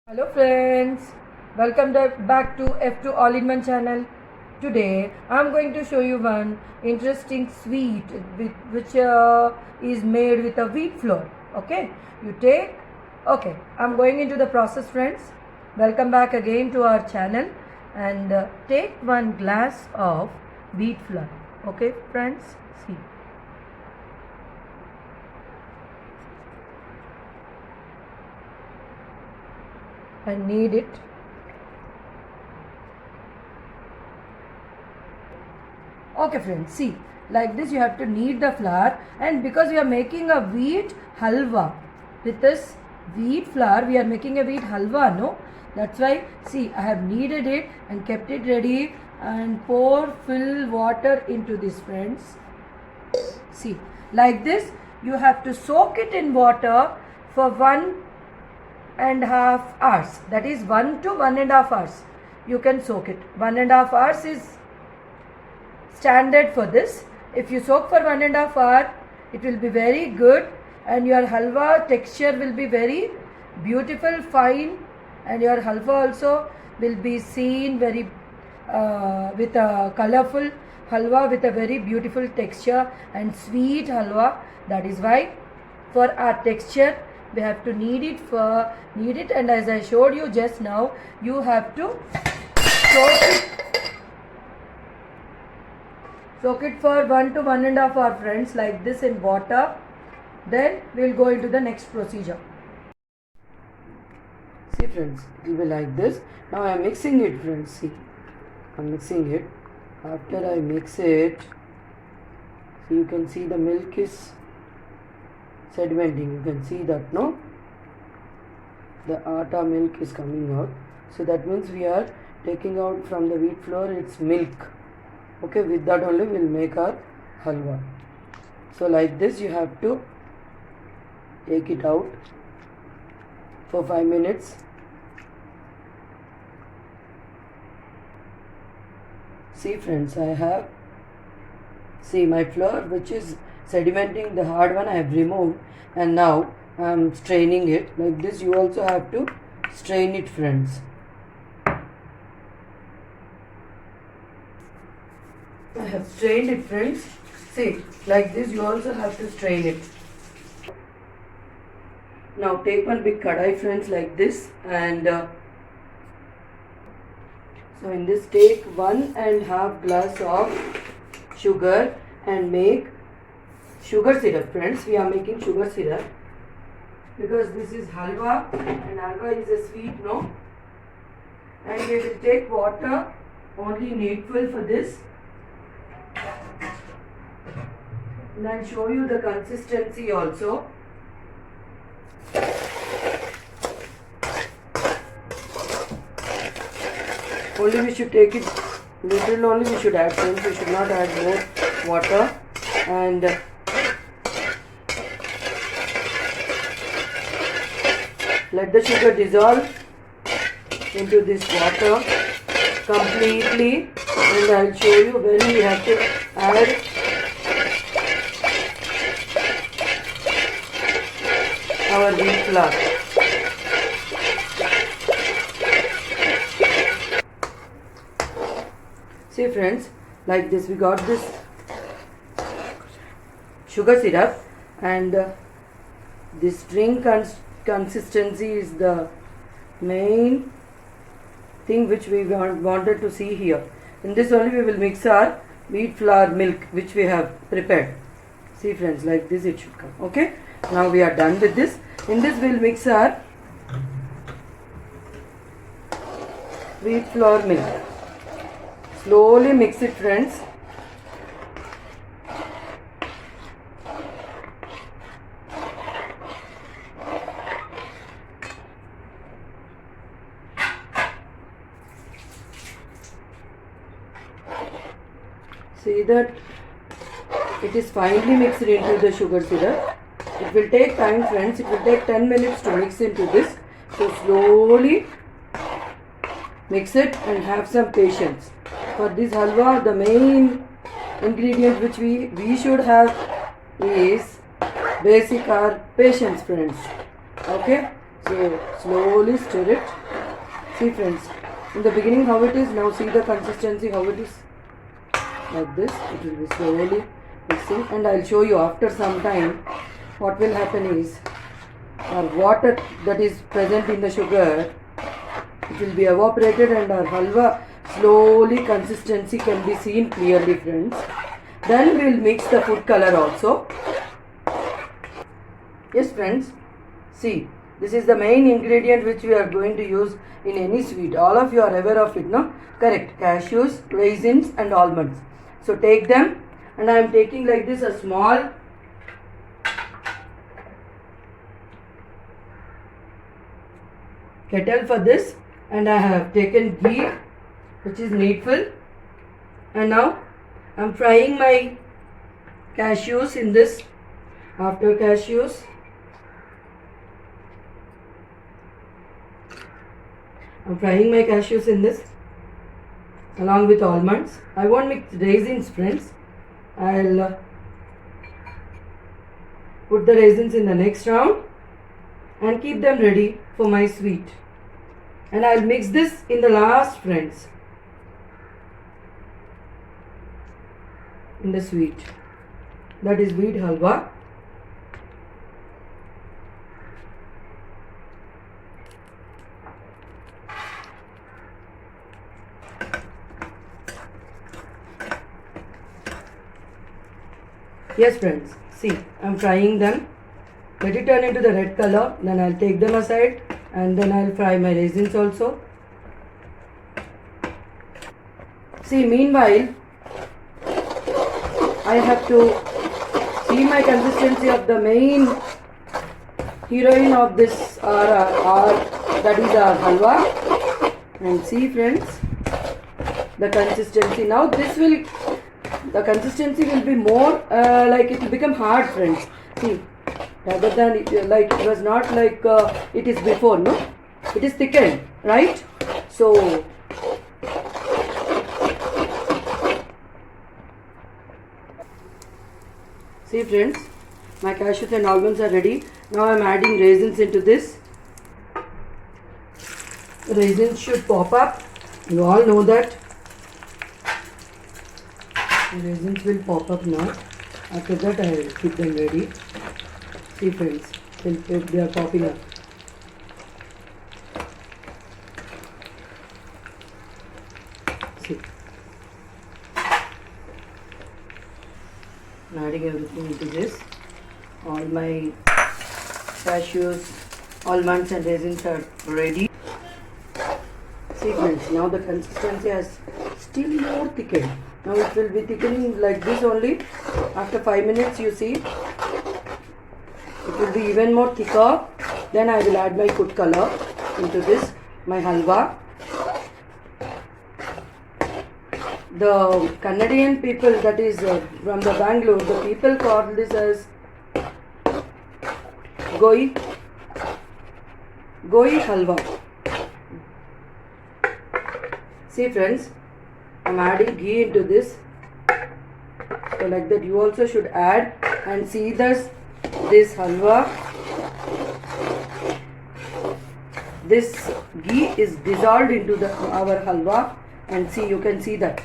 Hello friends, welcome back to F2 All-in-One channel. Today I am going to show you one interesting sweet which is made with a wheat flour. Okay, I am going into the process friends. Welcome back again to our channel and take one glass of wheat flour. Okay friends, see. I knead it. Okay friends, see, like this you have to knead the flour, and because we are making a wheat halwa with this wheat flour, we are making a wheat halwa, no? That's why, see, I have kneaded it and kept it ready and fill water into this friends. See, like this you have to soak it in water for 1.5 hours. That is 1 to 1.5 hours. You can soak it. 1.5 hours is standard for this. If you soak for 1.5 hours, it will be very good and your halwa texture will be very beautiful, fine, and your halwa also will be seen very with a colorful halwa with a very beautiful texture and sweet halwa. That is why for our texture we have to knead it, and as I showed you just now, you have to soak it for 1 to 1.5 hour friends, like this in water. Then we will go into the next procedure. See friends, it will be like this. Now I am mixing it friends, see. I am mixing it. After I mix it, so you can see the milk is sedimenting. You can see that, no? The atta milk is coming out. So that means we are taking out from the wheat flour its milk. Okay, with that only we will make our halwa. So like this you have to take it out for 5 minutes. See friends, I have, see my flour which is sedimenting, the hard one I have removed, and now I am straining it. Like this you also have to strain it friends. I have strained it friends. See, like this you also have to strain it. Now take one big kadai friends, like this, and so in this take 1.5 glass of sugar and make sugar syrup friends. We are making sugar syrup because this is halwa and halwa is a sweet, no? And we will take water only needful for this. And I'll show you the consistency also. Only we should take it little, only we should add friends. We should not add more water. And let the sugar dissolve into this water completely, and I'll show you when we have to add our wheat flour. See friends, like this we got this sugar syrup, and this drink consistency is the main thing which we wanted to see here. In this only we will mix our wheat flour milk which we have prepared. See friends, like this it should come. Okay, now we are done with this. In this we will mix our wheat flour milk. Slowly mix it friends. See that it is finely mixed into the sugar syrup. It will take time friends. It will take 10 minutes to mix into this. So slowly mix it and have some patience. For this halwa, the main ingredient which we should have is basic our patience friends. Okay, So slowly stir it. See friends, in the beginning how it is, now see the consistency how it is. Like this, it will be slowly mixing, and I'll show you after some time what will happen is our water that is present in the sugar, it will be evaporated and our halwa slowly consistency can be seen clearly friends. Then we will mix the food color also. Yes friends, see, this is the main ingredient which we are going to use in any sweet. All of you are aware of it, no? Correct. Cashews, raisins and almonds. So take them, and I am taking like this a small kettle for this, and I have taken ghee which is needful, and now I am frying my cashews in this. After cashews, I'm frying my cashews in this along with almonds. I won't mix raisins friends. I'll put the raisins in the next round and keep them ready for my sweet. And I'll mix this in the last friends. In the sweet. That is wheat halwa. Yes friends, see, I am frying them. Let it turn into the red color, then I'll take them aside and then I'll fry my raisins also. See, meanwhile, I have to see my consistency of the main heroine of this that is our halwa. And see friends, the consistency. Now the consistency will be more like it will become hard friends. See, rather than it was not like it is before, no? It is thickened, right? So see friends, my cashews and almonds are ready. Now I am adding raisins into this. Raisins should pop up. You all know that. The raisins will pop up now. After that I will keep them ready. See friends, they are popping up. See. I'm adding everything into this. All my cashews, almonds and raisins are ready. See friends, now the consistency has still more thickened. Now it will be thickening like this only. After 5 minutes you see, it will be even more thicker. Then I will add my food color into this, my halwa. The Canadian people, that is from the Bangalore, the people call this as goi halwa. See friends, I am adding ghee into this. So like that you also should add, and see this halwa. This ghee is dissolved into our halwa, and see, you can see that.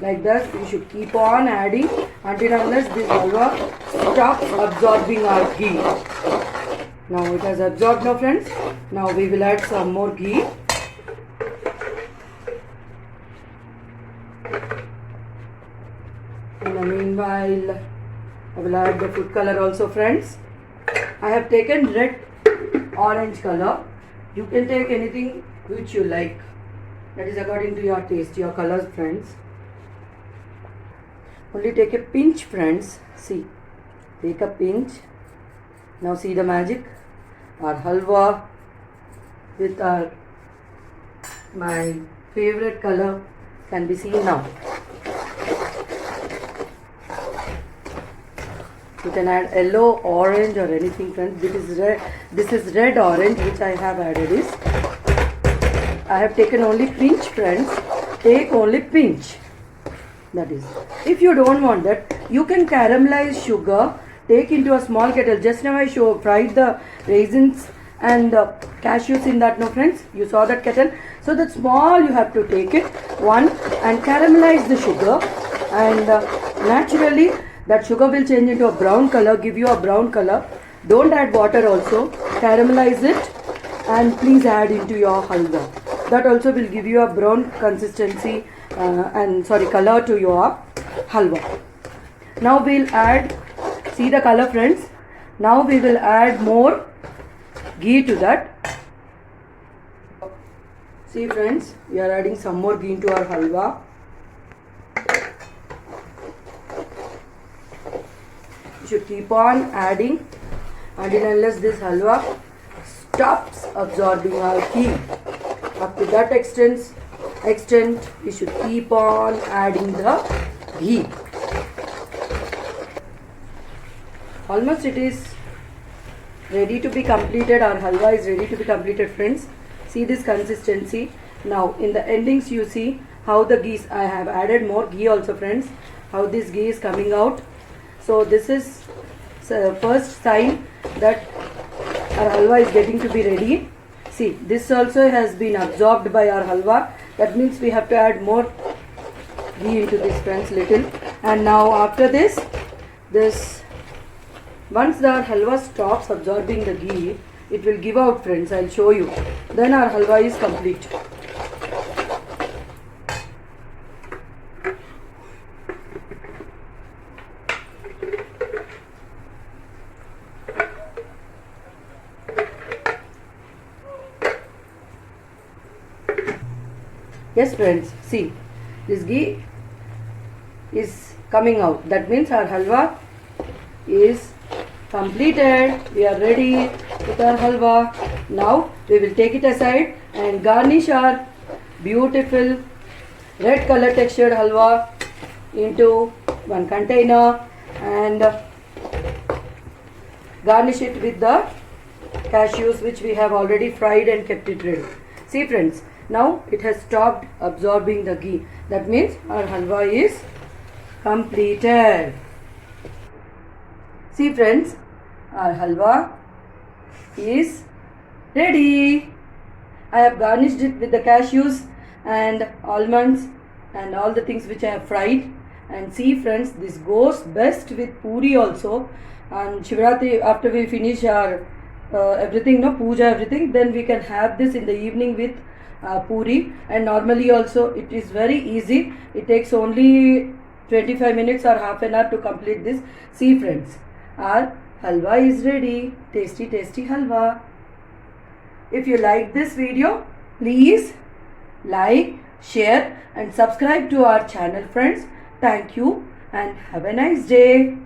Like that you should keep on adding until unless this halwa stops absorbing our ghee. Now it has absorbed now friends. Now we will add some more ghee. In the meanwhile, I will add the food color also friends. I have taken red orange color. You can take anything which you like. That is according to your taste, your colors friends. Only take a pinch friends. See, take a pinch. Now see the magic. Our halwa with my favorite color can be seen now. You can add yellow, orange or anything friends. This is red orange which I have added is. I have taken only pinch friends. Take only pinch. That is. If you don't want that, you can caramelize sugar. Take into a small kettle. Just now I fried the raisins and cashews in that, no friends? You saw that kettle. So that small you have to take it, one, and caramelize the sugar, and naturally that sugar will change into a brown color, give you a brown color. Don't add water also, caramelize it, and please add into your halwa. That also will give you a brown consistency color to your halwa. Now we'll add, see the color friends, now we will add more ghee to that. See friends, we are adding some more ghee into our halwa. You should keep on adding until unless this halwa stops absorbing our ghee. Up to that extent we should keep on adding the ghee. Almost it is ready to be completed. Our halwa is ready to be completed, friends. See this consistency. Now in the endings you see how the ghee, I have added more ghee also, friends, how this ghee is coming out. So this is first sign that our halwa is getting to be ready. See, this also has been absorbed by our halwa. That means we have to add more ghee into this, friends, little. And now after this once the halwa stops absorbing the ghee, it will give out, friends. I'll show you. Then our halwa is complete. Yes friends, see, this ghee is coming out. That means our halwa is completed. We are ready with our halwa. Now we will take it aside and garnish our beautiful red color textured halwa into one container and garnish it with the cashews which we have already fried and kept it ready. See friends, now it has stopped absorbing the ghee. That means our halwa is completed. See friends, our halwa is ready. I have garnished it with the cashews and almonds and all the things which I have fried. And see friends, this goes best with puri also. And Shivratri, after we finish our everything, no puja, everything, then we can have this in the evening with puri. And normally also it is very easy. It takes only 25 minutes or half an hour to complete this. See friends, our halwa is ready. Tasty, tasty halwa. If you like this video, please like, share and subscribe to our channel, friends. Thank you and have a nice day.